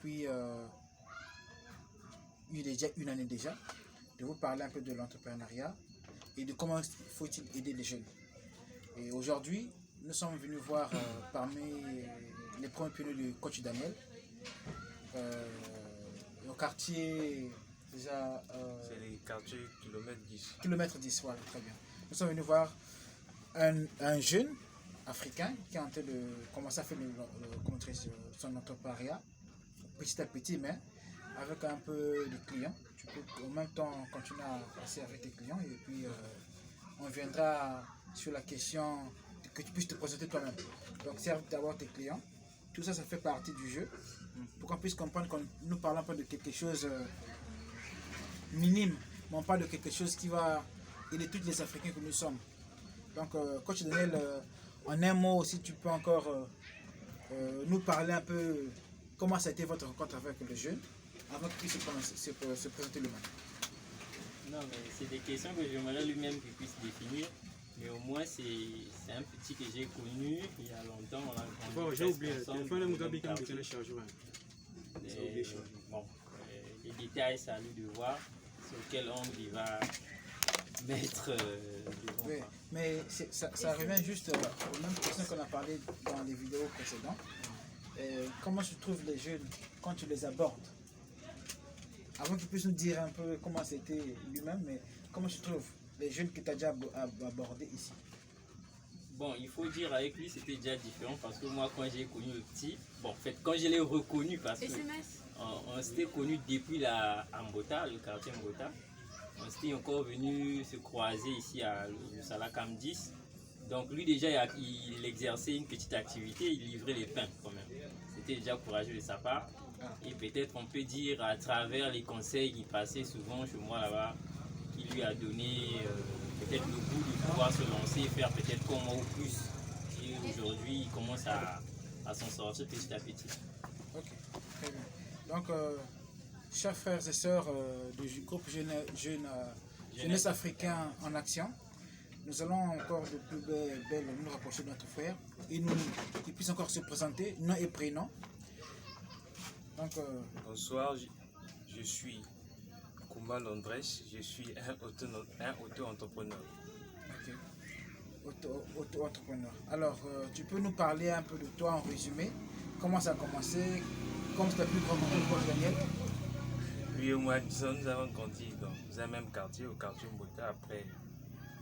Puis, il y a déjà une année déjà, de vous parler un peu de l'entrepreneuriat et de comment faut-il aider les jeunes. Et aujourd'hui, nous sommes venus voir parmi les premiers pionniers du coach Daniel, euh, au quartier déjà... C'est les quartiers kilomètre 10. Kilomètre 10, voilà, très bien. Nous sommes venus voir un jeune africain qui est en train de commencer à faire son entrepreneuriat, petit à petit, mais avec un peu de clients. Tu peux en même temps continuer à passer avec tes clients et puis on viendra sur la question que tu puisses te présenter toi-même. Donc, c'est d'avoir tes clients. Tout ça, ça fait partie du jeu pour qu'on puisse comprendre que nous parlons pas de quelque chose minime, mais on parle de quelque chose qui va aider tous les Africains que nous sommes. Donc, coach Daniel, en un mot, si tu peux encore nous parler un peu comment ça a été votre rencontre avec le jeune avant qu'il puisse se présenter lui-même. Non, mais c'est des questions que j'aimerais lui-même qu'il puisse définir. Mais au moins, c'est un petit que j'ai connu il y a longtemps. Bon, j'ai oublié. Le téléphone est mon les détails, c'est à lui de voir sur quel angle il va mettre devant. Oui, mais ça revient juste aux mêmes questions qu'on a parlé dans les vidéos précédentes. Comment tu trouves les jeunes quand tu les abordes? Avant qu'il puisse nous dire un peu comment c'était lui-même, mais comment tu trouves les jeunes que tu as déjà abordés ici? Bon, il faut dire avec lui c'était déjà différent parce que moi quand j'ai connu le petit, bon en fait quand je l'ai reconnu parce que on s'était connu depuis la Mbota, le quartier Mbota. On s'était encore venu se croiser ici à Salakam 10. Donc lui déjà il exerçait une petite activité, il livrait les pains quand même. C'était déjà courageux de sa part. Et peut-être on peut dire à travers les conseils qu'il passait souvent chez moi là-bas, qui lui a donné peut-être le goût de pouvoir se lancer et faire peut-être comme moi ou plus. Et aujourd'hui il commence à s'en sortir petit à petit. Ok, très bien. Donc, chers frères et sœurs du groupe Jeunesse Africain en Action, nous allons encore de plus belle nous rapprocher de notre frère et qu'il puisse encore se présenter, nom et prénom. Donc, Bonsoir, je suis Koumal Andrés, je suis un auto-entrepreneur. Ok, auto-entrepreneur. Alors, tu peux nous parler un peu de toi en résumé? Comment ça a commencé? Comment tu as pu rencontrer le coach Daniel? Lui et moi, disons, nous avons grandi dans un même quartier, au quartier Mbota. Après,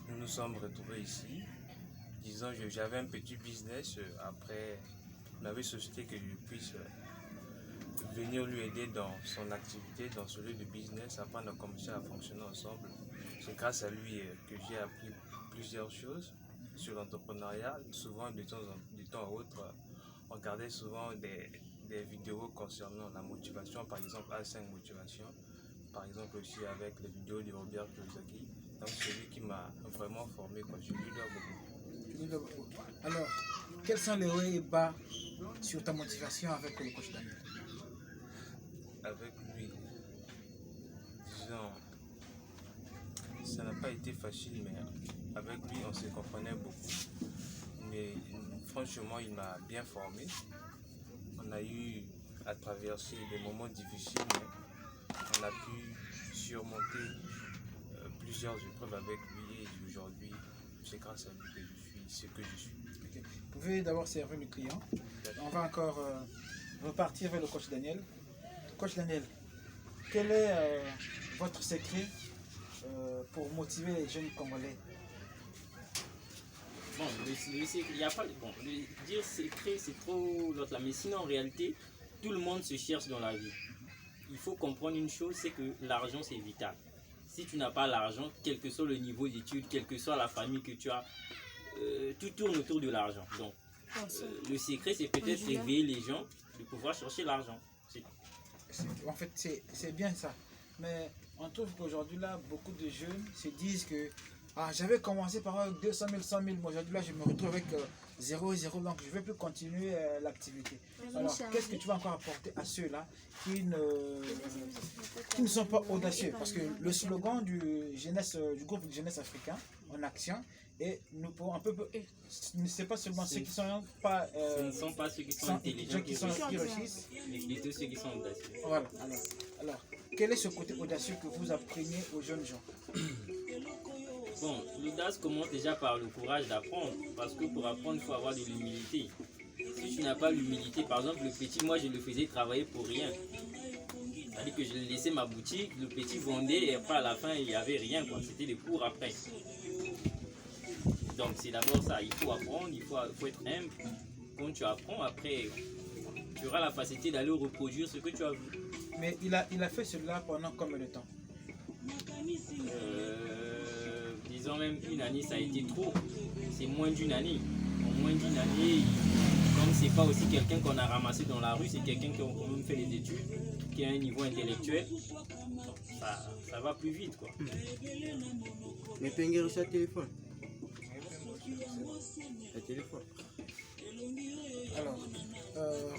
nous nous sommes retrouvés ici. Disons, j'avais un petit business. Après, on avait sollicité que je puisse venir lui aider dans son activité, dans ce lieu de business. Après, on a commencé à fonctionner ensemble. C'est grâce à lui que j'ai appris plusieurs choses sur l'entrepreneuriat. Souvent, de temps à autre, on regardait souvent des vidéos concernant la motivation, par exemple A5 Motivation, par exemple aussi avec les vidéos de Robert Kiyosaki. Donc c'est lui qui m'a vraiment formé, quoi. Je lui dois beaucoup. Alors, quels sont les hauts et bas sur ta motivation avec le coach Daniel? Avec lui, disons, ça n'a pas été facile, mais avec lui on se comprenait beaucoup. Mais franchement, il m'a bien formé. On a eu à traverser des moments difficiles, mais on a pu surmonter plusieurs épreuves avec lui et aujourd'hui, c'est grâce à lui que je suis ce que je suis. Okay. Vous pouvez d'abord servir le client. On va encore repartir vers le coach Daniel. Coach Daniel, quel est votre secret pour motiver les jeunes Congolais? Bon, il y a pas, bon, dire secret c'est trop l'autre là, mais sinon en réalité, tout le monde se cherche dans la vie. Il faut comprendre une chose, c'est que l'argent c'est vital. Si tu n'as pas l'argent, quel que soit le niveau d'études, quelle que soit la famille que tu as, tout tourne autour de l'argent. Donc, le secret c'est peut-être réveiller les gens de pouvoir chercher l'argent. En fait, c'est bien ça. Mais on trouve qu'aujourd'hui là, beaucoup de jeunes se disent que j'avais commencé par 200 000, 100 000, aujourd'hui là je me retrouve avec 0 et 0, donc je ne vais plus continuer l'activité. Alors qu'est-ce que tu vas encore apporter à ceux-là qui ne sont pas audacieux? Parce que le slogan du groupe Jeunesse Africain en Action Et nous pouvons un peu... Ce n'est pas seulement ceux qui sont pas... ce ne sont pas ceux qui sont intelligents qui réussissent, mais plutôt ceux qui sont audacieux. Voilà. Alors, quel est ce côté audacieux que vous apprenez aux jeunes gens? Bon, l'audace commence déjà par le courage d'apprendre. Parce que pour apprendre, il faut avoir de l'humilité. Si tu n'as pas l'humilité, par exemple, le petit, moi je le faisais travailler pour rien. C'est-à-dire que je laissais ma boutique, le petit vendait et après à la fin il n'y avait rien, quoi. C'était des cours après. Donc c'est d'abord ça, il faut apprendre, il faut être humble. Quand tu apprends, après tu auras la facilité d'aller reproduire ce que tu as vu. Mais il a fait cela pendant combien de temps? Disons même une année, ça a été trop. C'est moins d'une année. En moins d'une année, comme c'est pas aussi quelqu'un qu'on a ramassé dans la rue, c'est quelqu'un qui a quand même fait les études, qui a un niveau intellectuel. Ça va plus vite, quoi. Mais Pengue reçoit le téléphone. Le téléphone. Alors,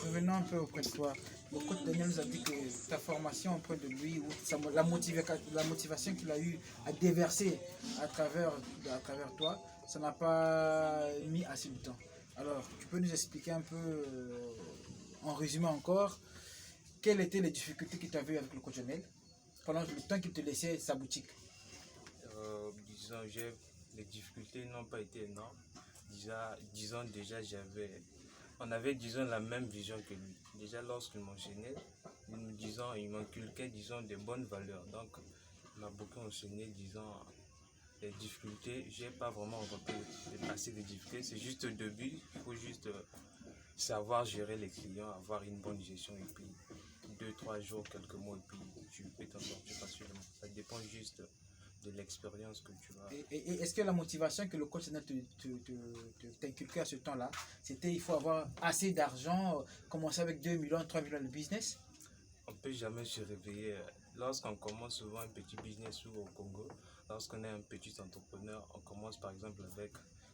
revenons un peu auprès de toi. Le coach Daniel nous a dit que ta formation auprès de lui, ou la motivation qu'il a eu à déverser à travers toi, ça n'a pas mis assez de temps. Alors, tu peux nous expliquer un peu, en résumé encore, quelles étaient les difficultés que tu as vues avec le coach Daniel pendant le temps qu'il te laissait sa boutique? Disons, les difficultés n'ont pas été énormes. Disons déjà, on avait disons la même vision que lui. Déjà lorsqu'il m'enseignait, il m'inculquait disons des bonnes valeurs. Donc il m'a beaucoup enseigné disons les difficultés. J'ai pas vraiment rencontré assez de difficultés. C'est juste au début, il faut juste savoir gérer les clients, avoir une bonne gestion et puis 2-3 jours, quelques mois et puis tu peux t'en sortir facilement. Ça dépend juste de l'expérience que tu as. Et est-ce que la motivation que le coach t'inculquait à ce temps-là, c'était il faut avoir assez d'argent, commencer avec 2 millions, 3 millions de business? On ne peut jamais se réveiller. Lorsqu'on commence souvent un petit business au Congo, lorsqu'on est un petit entrepreneur, on commence par exemple avec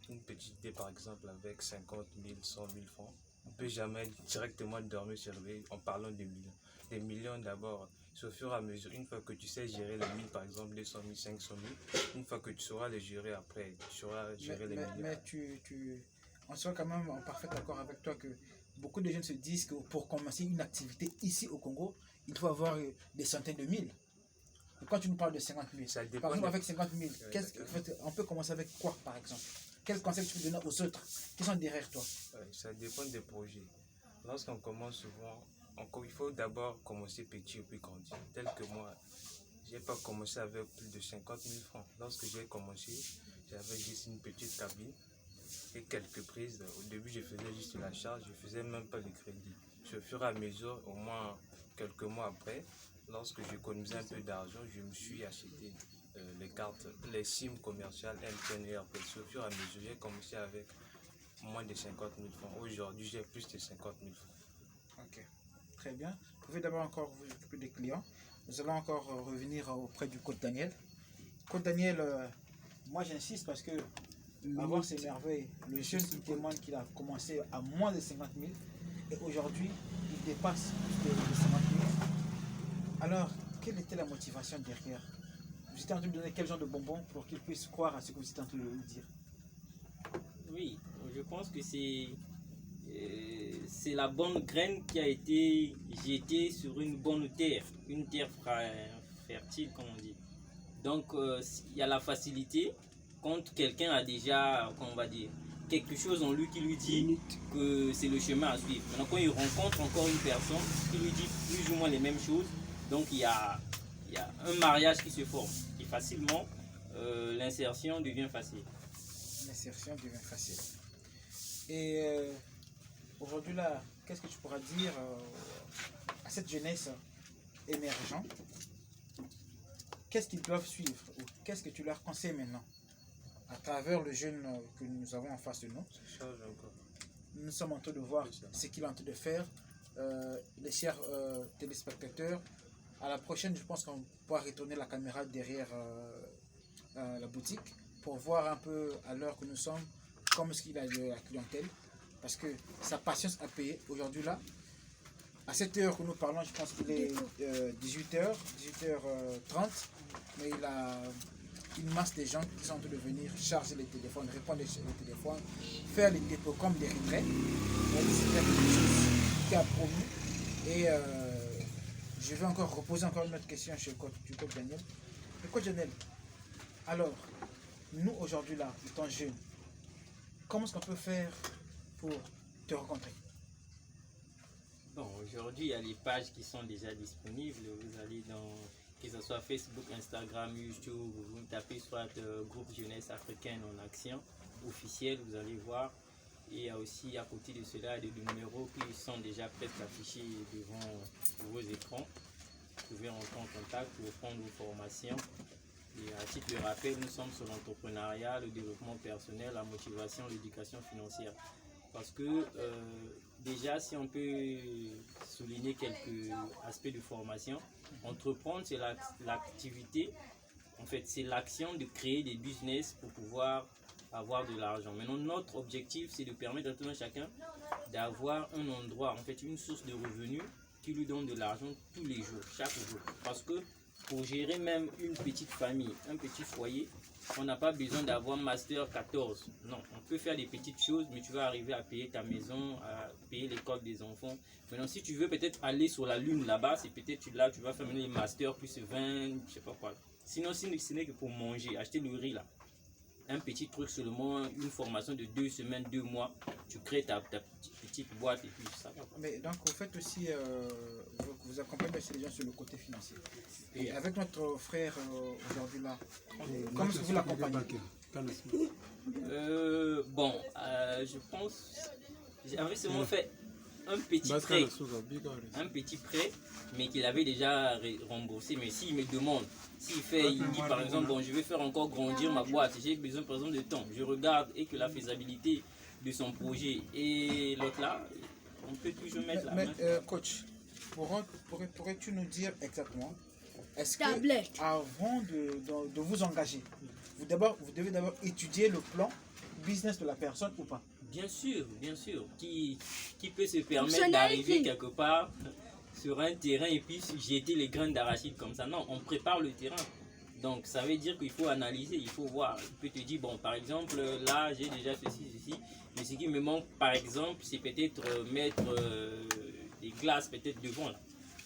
une petite idée, par exemple avec 50 000, 100 000 francs. On ne peut jamais directement dormir se réveiller en parlant de millions. Des millions d'abord. C'est au fur et à mesure, une fois que tu sais gérer les 1000, par exemple, 200 000, 500 000, une fois que tu sauras les gérer après, tu sauras gérer les millions. Mais on sera quand même en parfait accord avec toi que beaucoup de jeunes se disent que pour commencer une activité ici au Congo, il faut avoir des centaines de mille. Et quand tu nous parles de 50 000, par exemple avec 50 000, on peut commencer avec quoi par exemple? Quel conseil tu peux donner aux autres qui sont derrière toi? Ça dépend des projets. Lorsqu'on commence souvent, il faut d'abord commencer petit et puis grandir. Tel que moi, je n'ai pas commencé avec plus de 50 000 francs. Lorsque j'ai commencé, j'avais juste une petite cabine et quelques prises. Au début, je faisais juste la charge, je ne faisais même pas le crédit. Au fur et à mesure, au moins quelques mois après, lorsque j'économisais un peu d'argent, je me suis acheté les cartes, les SIM commerciales MTN et RP. Au fur et à mesure, j'ai commencé avec moins de 50 000 francs. Aujourd'hui, j'ai plus de 50 000 francs. Ok, très bien. Vous pouvez d'abord encore vous occuper des clients. Nous allons encore revenir auprès du coach Daniel. Coach Daniel, moi j'insiste parce que avant ces merveilles, le jeune il témoigne qu'il a commencé à moins de 50 000 et aujourd'hui il dépasse plus de 50 000. Alors, quelle était la motivation derrière? Vous étiez en train de donner quel genre de bonbons pour qu'il puisse croire à ce que vous étiez en train de lui dire? Oui, je pense que c'est la bonne graine qui a été jetée sur une bonne terre, une terre fertile comme on dit. Donc il y a la facilité quand quelqu'un a déjà, comment on va dire, quelque chose en lui qui lui dit que c'est le chemin à suivre. Maintenant quand il rencontre encore une personne qui lui dit plus ou moins les mêmes choses, donc il y a un mariage qui se forme et facilement l'insertion devient facile. L'insertion devient facile. Et aujourd'hui là, qu'est-ce que tu pourras dire à cette jeunesse émergente? Qu'est-ce qu'ils doivent suivre ou qu'est-ce que tu leur conseilles maintenant à travers le jeune que nous avons en face de nous? Nous sommes en train de voir ce qu'il est en train de faire. Les chers téléspectateurs, à la prochaine, je pense qu'on pourra retourner la caméra derrière la boutique pour voir un peu à l'heure que nous sommes comment est-ce qu'il a de la clientèle, parce que sa patience a payé. Aujourd'hui là, à cette heure que nous parlons, je pense qu'il est 18h30, mais il a une masse de gens qui sont en train de venir charger les téléphones, répondre les téléphones, faire les dépôts comme des retraits. C'est quelque chose qui a promu. Et je vais encore reposer encore une autre question chez du coach Daniel. Le coach Daniel, alors, nous aujourd'hui là, étant jeunes, comment est-ce qu'on peut faire pour te rencontrer? Bon, aujourd'hui, il y a les pages qui sont déjà disponibles. Vous allez dans, que ce soit Facebook, Instagram, YouTube, vous tapez soit groupe jeunesse africaine en action officiel, vous allez voir. Et il y a aussi à côté de cela des numéros qui sont déjà presque affichés devant vos écrans. Vous pouvez rentrer en contact pour prendre vos formations. Et à titre de rappel, nous sommes sur l'entrepreneuriat, le développement personnel, la motivation, l'éducation financière. Parce que déjà, si on peut souligner quelques aspects de formation, entreprendre, c'est l'activité, en fait, c'est l'action de créer des business pour pouvoir avoir de l'argent. Maintenant, notre objectif, c'est de permettre à tout un chacun d'avoir un endroit, en fait, une source de revenus qui lui donne de l'argent tous les jours, chaque jour. Parce que pour gérer même une petite famille, un petit foyer, on n'a pas besoin d'avoir master 14. Non, on peut faire des petites choses, mais tu vas arriver à payer ta maison, à payer l'école des enfants. Maintenant, si tu veux peut-être aller sur la lune là-bas, c'est peut-être là, tu vas faire les masters plus 20, je sais pas quoi. Sinon, ce n'est que pour manger, acheter le riz là. Un petit truc seulement, une formation de 2 semaines, 2 mois, tu crées ta petite boîte et puis ça va. Mais donc vous faites aussi, vous accompagnez aussi les gens sur le côté financier. Et avec notre frère aujourd'hui là, comment est-ce que vous l'accompagnez? Bon, je pense, j'avais seulement fait un petit prêt, mais qu'il avait déjà remboursé. Mais s'il me demande, il dit par exemple, bon, je vais faire encore grandir ma boîte, j'ai besoin par exemple de temps, je regarde et que la faisabilité de son projet et l'autre là, on peut toujours mettre la main. Coach, pourrais-tu nous dire exactement, est-ce que avant de vous engager, vous devez d'abord étudier le plan business de la personne ou pas? Bien sûr, qui peut se permettre d'arriver quelque part sur un terrain et puis jeter les graines d'arachide comme ça? Non, on prépare le terrain. Donc ça veut dire qu'il faut analyser, il faut voir. Il peut te dire, bon, par exemple, là j'ai déjà ceci, mais ce qui me manque par exemple, c'est peut-être mettre des glaces peut-être devant là.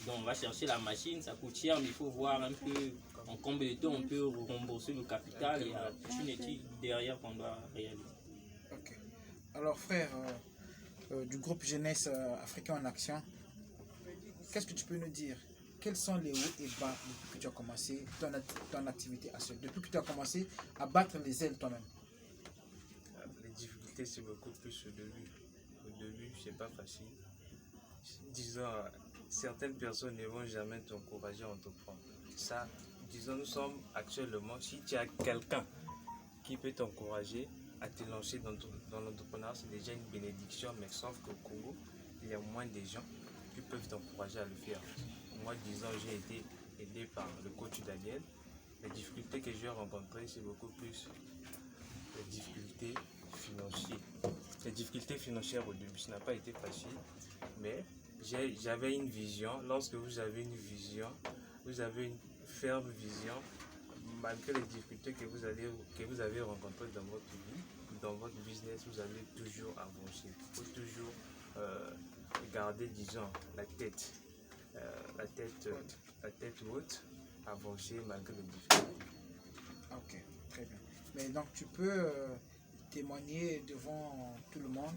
Donc on va chercher la machine, ça coûte cher, mais il faut voir un peu en combien de temps on peut rembourser le capital et il y a toute une étude derrière qu'on doit réaliser. Ok. Alors frère, du groupe Jeunesse Africain en Action, qu'est-ce que tu peux nous dire? Quels sont les hauts et bas depuis que tu as commencé ton activité à seul, depuis que tu as commencé à battre les ailes toi-même? Les difficultés, c'est beaucoup plus au début. Au début, c'est pas facile. Disons, certaines personnes ne vont jamais t'encourager à entreprendre. Ça, disons, nous sommes actuellement, si tu as quelqu'un qui peut t'encourager à te lancer dans l'entrepreneuriat, c'est déjà une bénédiction, mais sauf qu'au Congo, il y a moins de gens qui peuvent t'encourager à le faire. Moi, disons, j'ai été aidé par le coach Daniel. Les difficultés que j'ai rencontrées, c'est beaucoup plus les difficultés financières. Les difficultés financières au début, ça n'a pas été facile, mais j'avais une vision. Lorsque vous avez une vision, vous avez une ferme vision, malgré les difficultés que vous avez rencontrées dans votre vie, dans votre business, vous allez toujours avancer. Il faut toujours garder, disons, la tête haute, avancer malgré les difficultés. Ok, très bien. Mais donc tu peux témoigner devant tout le monde,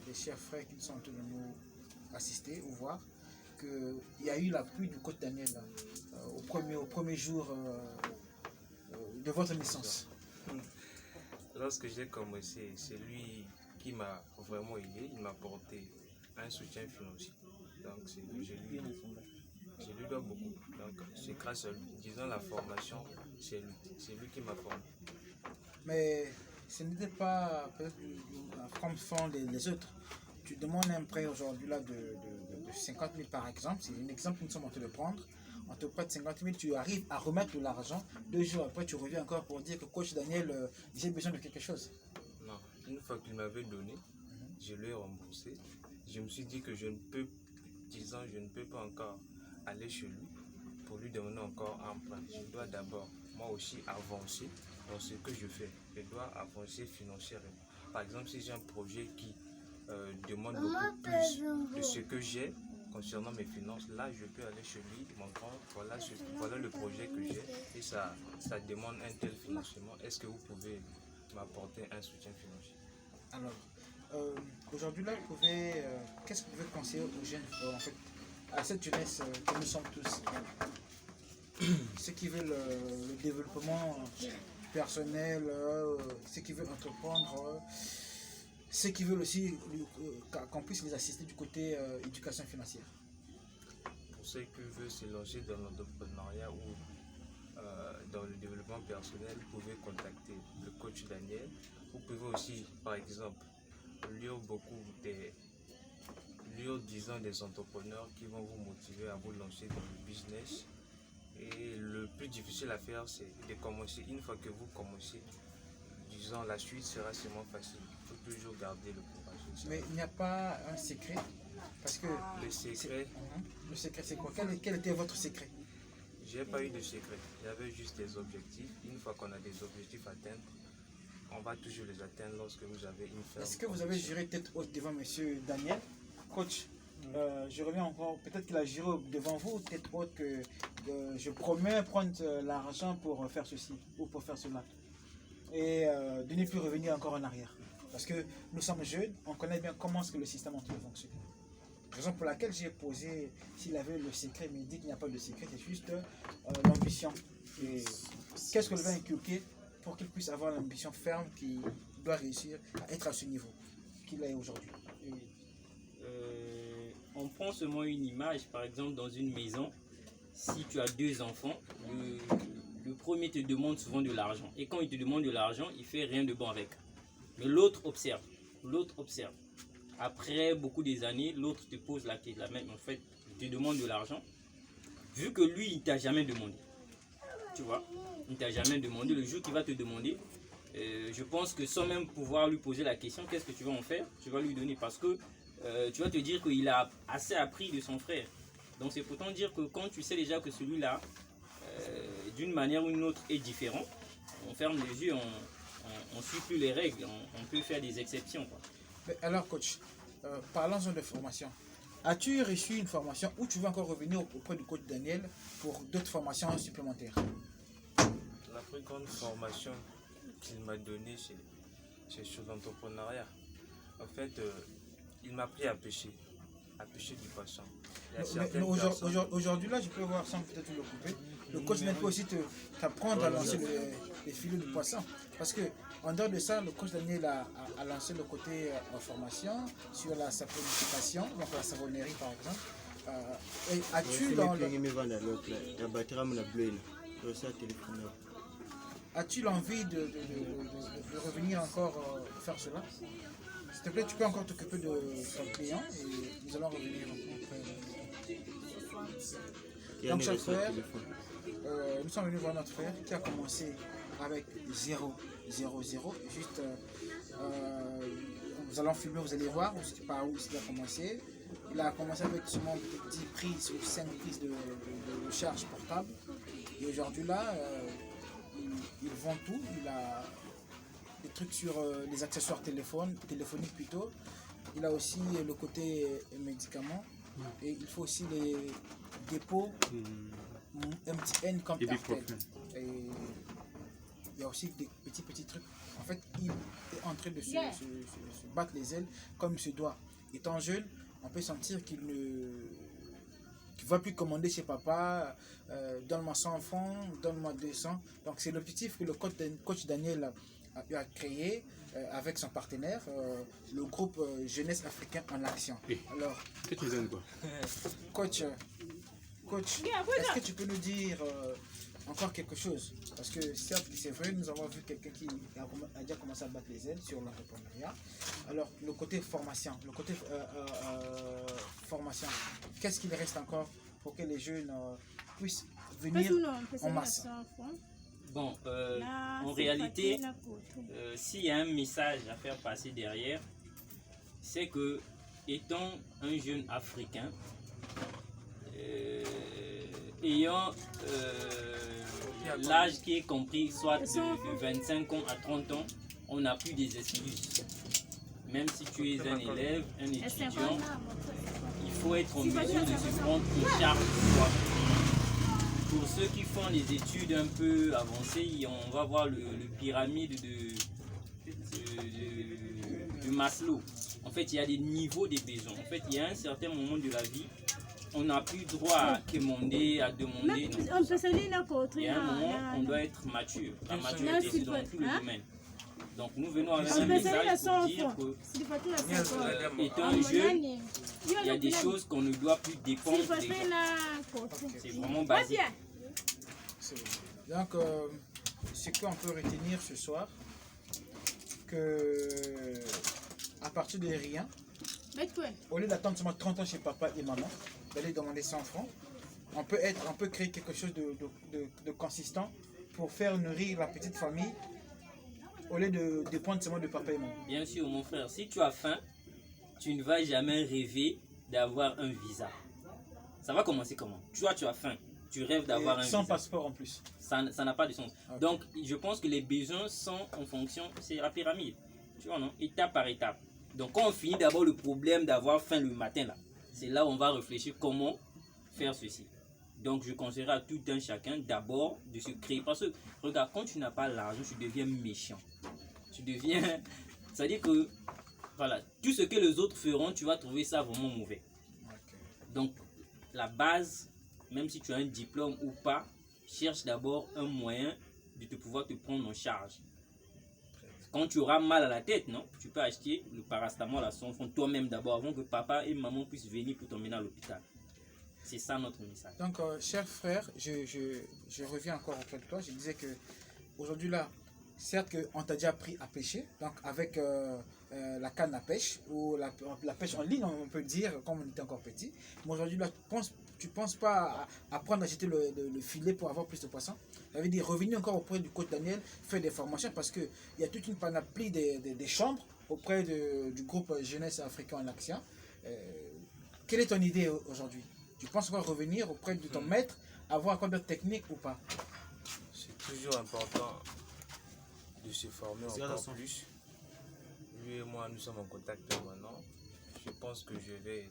les chers frères qui sont en train de nous assister ou voir, qu'il y a eu l'appui du coach Daniel au premier jour de votre naissance. Lorsque j'ai commencé, c'est lui qui m'a vraiment aidé, il m'a apporté un soutien financier. Donc je lui dois beaucoup. Donc c'est grâce à lui. Disons la formation, c'est lui qui m'a formé. Mais ce n'était pas comme font les autres. Tu demandes un prêt aujourd'hui là de 50 000 par exemple, c'est un exemple que nous sommes en train de prendre. On te prête 50 000, tu arrives à remettre de l'argent. 2 jours après, tu reviens encore pour dire que coach Daniel, j'ai besoin de quelque chose. Non, une fois qu'il m'avait donné, je lui ai remboursé. Je me suis dit que je ne peux pas encore aller chez lui pour lui demander encore un plan. Je dois d'abord, moi aussi, avancer dans ce que je fais. Je dois avancer financièrement. Par exemple, si j'ai un projet qui demande beaucoup plus de ce que j'ai concernant mes finances, là je peux aller chez lui, mon grand, voilà le projet que j'ai et ça demande un tel financement. Est-ce que vous pouvez m'apporter un soutien financier? Alors, aujourd'hui là, qu'est-ce que vous pouvez conseiller aux jeunes, en fait, à cette jeunesse que nous sommes tous, ceux qui veulent le développement personnel, ceux qui veulent entreprendre, ceux qui veulent aussi qu'on puisse les assister du côté éducation financière? Pour ceux qui veulent se lancer dans l'entrepreneuriat ou dans le développement personnel, vous pouvez contacter le coach Daniel. Vous pouvez aussi, par exemple, lire disons, des entrepreneurs qui vont vous motiver à vous lancer dans le business. Et le plus difficile à faire, c'est de commencer. Une fois que vous commencez, disons, la suite sera seulement facile. Il faut toujours garder le courage. Mais il n'y a pas un secret, parce que le secret, le secret c'est quoi? Quel était votre secret? j'ai pas eu de secret. J'avais juste des objectifs. Une fois qu'on a des objectifs à atteindre, on va toujours les atteindre lorsque vous avez une ferme. Est-ce que vous avez juré tête haute devant monsieur Daniel? Coach, je reviens encore, peut-être qu'il a juré devant vous tête haute que je promets prendre l'argent pour faire ceci ou pour faire cela. Et de ne plus revenir encore en arrière. Parce que nous sommes jeunes, on connaît bien comment est-ce que le système entier fonctionne. Raison pour laquelle j'ai posé s'il avait le secret, mais il dit qu'il n'y a pas de secret, c'est juste l'ambition. Et qu'est-ce que le va inculquer pour qu'il puisse avoir l'ambition ferme qui doit réussir à être à ce niveau qu'il est aujourd'hui? On prend seulement une image, par exemple dans une maison, si tu as 2 enfants, le premier te demande souvent de l'argent. Et quand il te demande de l'argent, il fait rien de bon avec. Mais l'autre observe. Après beaucoup des années, l'autre te pose la question, en fait, il te demande de l'argent. Vu que lui, il ne t'a jamais demandé. Tu vois, il ne t'a jamais demandé. Le jour qu'il va te demander, je pense que sans même pouvoir lui poser la question, qu'est-ce que tu vas en faire? Tu vas lui donner parce que tu vas te dire qu'il a assez appris de son frère. Donc c'est pourtant dire que quand tu sais déjà que celui-là, d'une manière ou d'une autre, est différent, on ferme les yeux, on ne suit plus les règles, on peut faire des exceptions, quoi. Mais alors coach, parlons de formation. As-tu reçu une formation ou tu veux encore revenir auprès du coach Daniel pour d'autres formations supplémentaires? La plus grande formation qu'il m'a donnée, c'est sur l'entrepreneuriat. En fait, il m'a appris à pêcher du poisson. Mais aujourd'hui, là, je peux voir sans peut-être le couper. Le coach Daniel peut aussi t'apprendre à lancer les filets de poisson. Parce que en dehors de ça, le coach Daniel a lancé le côté formation sur la saponification, donc la savonnerie par exemple. Et as-tu l'envie de revenir encore faire cela? S'il te plaît, tu peux encore t'occuper de ton client et nous allons revenir après. Donc, cher frère, nous sommes venus voir notre frère qui a commencé avec 0, 0, 0. Juste, nous allons filmer, vous allez voir par où il a commencé. Il a commencé avec seulement 10 prises ou 5 prises de charge portable. Et aujourd'hui, là, il vend tout. Il a des trucs sur les accessoires téléphoniques plutôt. Il a aussi le côté médicaments. Et il faut aussi les dépôts MTN comme Airtel. Et il y a aussi des petits trucs. En fait, il est en train de se battre les ailes comme il se doit. Étant jeune, on peut sentir qu'il ne va plus commander chez papa, donne-moi 100 francs, donne-moi 200. Donc c'est l'objectif que le coach Daniel a pu créer avec son partenaire, le groupe Jeunesse Africain en Action. Alors, coach, est-ce que tu peux nous dire encore quelque chose? Parce que certes, c'est vrai, nous avons vu quelqu'un qui a déjà commencé à battre les ailes sur l'entrepreneuriat. Alors, le côté formation, qu'est-ce qu'il reste encore pour que les jeunes puissent venir en masse? Bon, en réalité, s'il y a un message à faire passer derrière, c'est que, étant un jeune africain, ayant l'âge qui est compris soit de 25 ans à 30 ans, on n'a plus des excuses. Même si tu es un élève, un étudiant, il faut être en mesure de se prendre en charge de soi. Pour ceux qui font les études un peu avancées, on va voir le pyramide de Maslow. En fait, il y a des niveaux des besoins. En fait, il y a un certain moment de la vie, on n'a plus droit à demander. Non. Il y a un moment, on doit être mature. La maturité, c'est dans tous les domaines. Donc, nous venons avec un message pour dire que, étant jeune, il y a des choses qu'on ne doit plus dépendre des gens. C'est vraiment basique. Donc, ce qu'on peut retenir ce soir, que à partir de rien, au lieu d'attendre seulement 30 ans chez papa et maman, d'aller demander 100 francs, on peut créer quelque chose de consistant pour faire nourrir la petite famille au lieu de dépendre seulement de papa et maman. Bien sûr, mon frère, si tu as faim, tu ne vas jamais rêver d'avoir un visa. Ça va commencer comment? Tu as faim, tu rêves d'avoir un visa. Sans passeport en plus. Ça n'a pas de sens. Okay. Donc, je pense que les besoins sont en fonction, c'est la pyramide. Tu vois, non? Étape par étape. Donc, quand on finit d'abord le problème d'avoir faim le matin, là, c'est là où on va réfléchir comment faire ceci. Donc, je conseillerais à tout un chacun d'abord de se créer. Parce que, regarde, quand tu n'as pas l'argent, tu deviens méchant. Tu deviens... C'est-à-dire que, voilà, tout ce que les autres feront, tu vas trouver ça vraiment mauvais. Okay. Donc, la base, même si tu as un diplôme ou pas, cherche d'abord un moyen de pouvoir te prendre en charge. Quand tu auras mal à la tête, non, tu peux acheter le paracétamol à 100 francs toi-même d'abord avant que papa et maman puissent venir pour t'emmener à l'hôpital. C'est ça notre message. Donc, cher frère, je reviens encore auprès de toi. Je disais que aujourd'hui là, certes qu'on t'a déjà appris à pêcher, donc avec la canne à pêche ou la pêche en ligne, on peut dire, comme on était encore petit. Mais aujourd'hui là, tu ne penses pas à apprendre à jeter le filet pour avoir plus de poissons? Ça veut dire revenir encore auprès du coach Daniel, faire des formations parce qu'il y a toute une panoplie des chambres auprès du groupe Jeunesse Africain en Action. Quelle est ton idée aujourd'hui? Tu penses encore revenir auprès de ton maître, avoir encore d'autres techniques ou pas? C'est toujours important de se former encore plus. Lui et moi, nous sommes en contact permanent. Je pense que je vais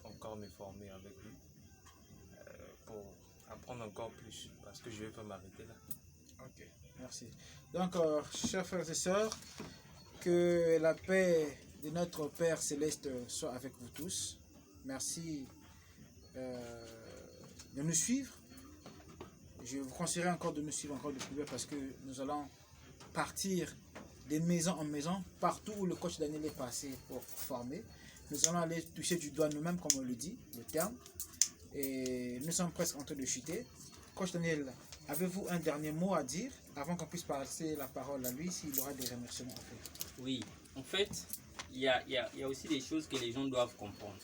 encore me former avec lui pour apprendre encore plus parce que je ne vais pas m'arrêter là. Ok, merci. Donc, chers frères et sœurs, que la paix de notre Père Céleste soit avec vous tous. Merci de nous suivre. Je vous conseillerais encore de nous suivre encore de plus près parce que nous allons partir de maison en maison, partout où le coach Daniel est passé pour former. Nous allons aller toucher du doigt nous-mêmes, comme on le dit, le terme. Et nous sommes presque en train de chuter. Coach Daniel, avez-vous un dernier mot à dire avant qu'on puisse passer la parole à lui s'il aura des remerciements à faire? Oui, en fait, il y a aussi des choses que les gens doivent comprendre.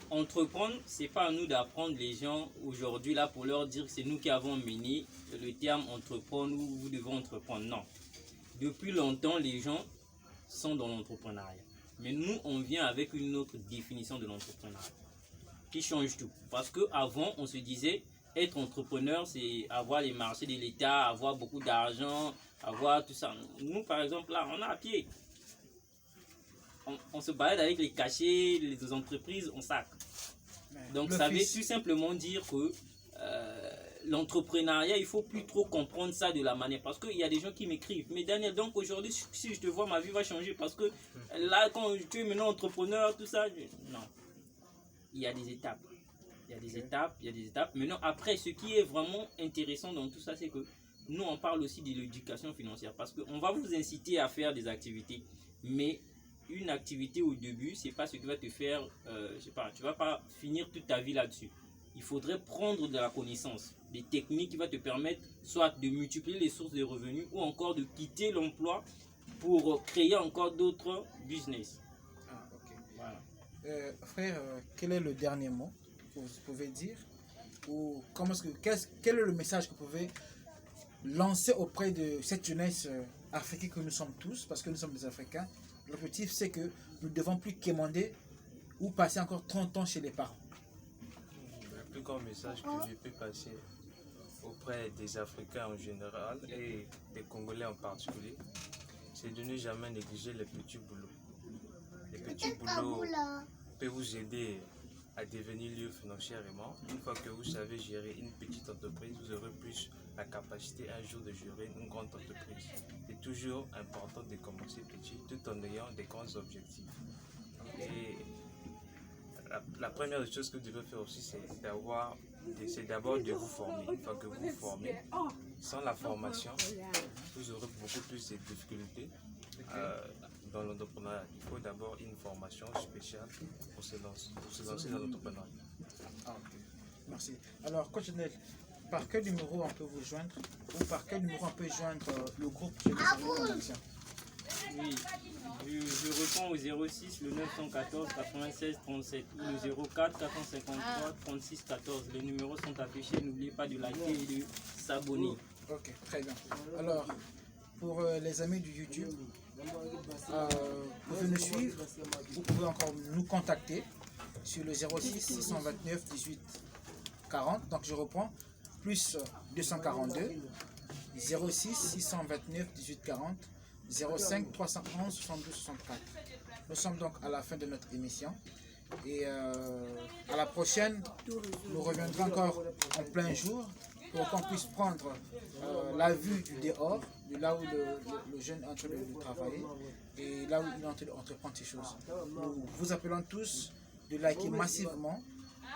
Entreprendre, c'est pas à nous d'apprendre les gens aujourd'hui là pour leur dire que c'est nous qui avons mené le terme entreprendre ou vous devez entreprendre. Non. Depuis longtemps, les gens sont dans l'entrepreneuriat. Mais nous, on vient avec une autre définition de l'entrepreneuriat qui change tout. Parce qu'avant, on se disait être entrepreneur, c'est avoir les marchés de l'État, avoir beaucoup d'argent, avoir tout ça. Nous, par exemple, là, on a à pied. On se balade avec les cachets, les entreprises, on sac. Donc ça veut tout simplement dire que l'entrepreneuriat, il ne faut plus trop comprendre ça de la manière. Parce qu'il y a des gens qui m'écrivent. Mais Daniel, donc aujourd'hui, si je te vois, ma vie va changer. Parce que là, quand tu es maintenant entrepreneur, tout ça, non. Il y a des étapes. Il y a des étapes, il y a des étapes. Maintenant, après, ce qui est vraiment intéressant dans tout ça, c'est que nous, on parle aussi de l'éducation financière. Parce qu'on va vous inciter à faire des activités. Mais une activité au début, c'est pas ce qui va te faire, je sais pas, tu vas pas finir toute ta vie là-dessus. Il faudrait prendre de la connaissance, des techniques qui vont te permettre soit de multiplier les sources de revenus ou encore de quitter l'emploi pour créer encore d'autres business. Ah, ok. Voilà. Frère, quel est le dernier mot que vous pouvez dire? Ou quel est le message que vous pouvez lancer auprès de cette jeunesse africaine que nous sommes tous, parce que nous sommes des Africains? L'objectif, c'est que nous ne devons plus quémander ou passer encore 30 ans chez les parents. Le plus grand message que je peux passer auprès des Africains en général et des Congolais en particulier, c'est de ne jamais négliger les petits boulots. Les petits boulots peuvent vous aider à devenir libre financièrement. Une fois que vous savez gérer une petite entreprise, vous aurez plus la capacité un jour de gérer une grande entreprise. C'est toujours important de commencer petit tout en ayant des grands objectifs. Et la première des choses que vous devez faire aussi, c'est d'abord de vous former. Une fois que vous vous formez, sans la formation, vous aurez beaucoup plus de difficultés dans l'entrepreneuriat. Il faut d'abord une formation spéciale pour se lancer dans l'entrepreneuriat. Ah, ok. Merci. Alors, coach Nel, par quel numéro on peut vous joindre ou par quel numéro on peut joindre le groupe Jeunesse en Action? Oui, je réponds au 06 le 914 96 37 ou le 04 453 36 14. Les numéros sont affichés. N'oubliez pas de liker et de s'abonner. Ok, très bien. Alors, pour les amis du YouTube, vous pouvez nous suivre, vous pouvez encore nous contacter sur le 06 629 18 40. Donc je reprends, plus 242 06 629 18 40 05 311 72 64. Nous sommes donc à la fin de notre émission et à la prochaine, nous reviendrons encore en plein jour pour qu'on puisse prendre la vue du dehors, de là où le jeune est en train de travailler et là où il est en train d'entreprendre ces choses. Nous vous appelons tous de liker massivement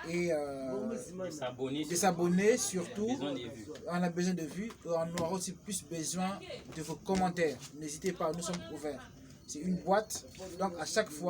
et de s'abonner surtout. On a besoin de vues et on aura aussi plus besoin de vos commentaires. N'hésitez pas, nous sommes ouverts. C'est une boîte, donc à chaque fois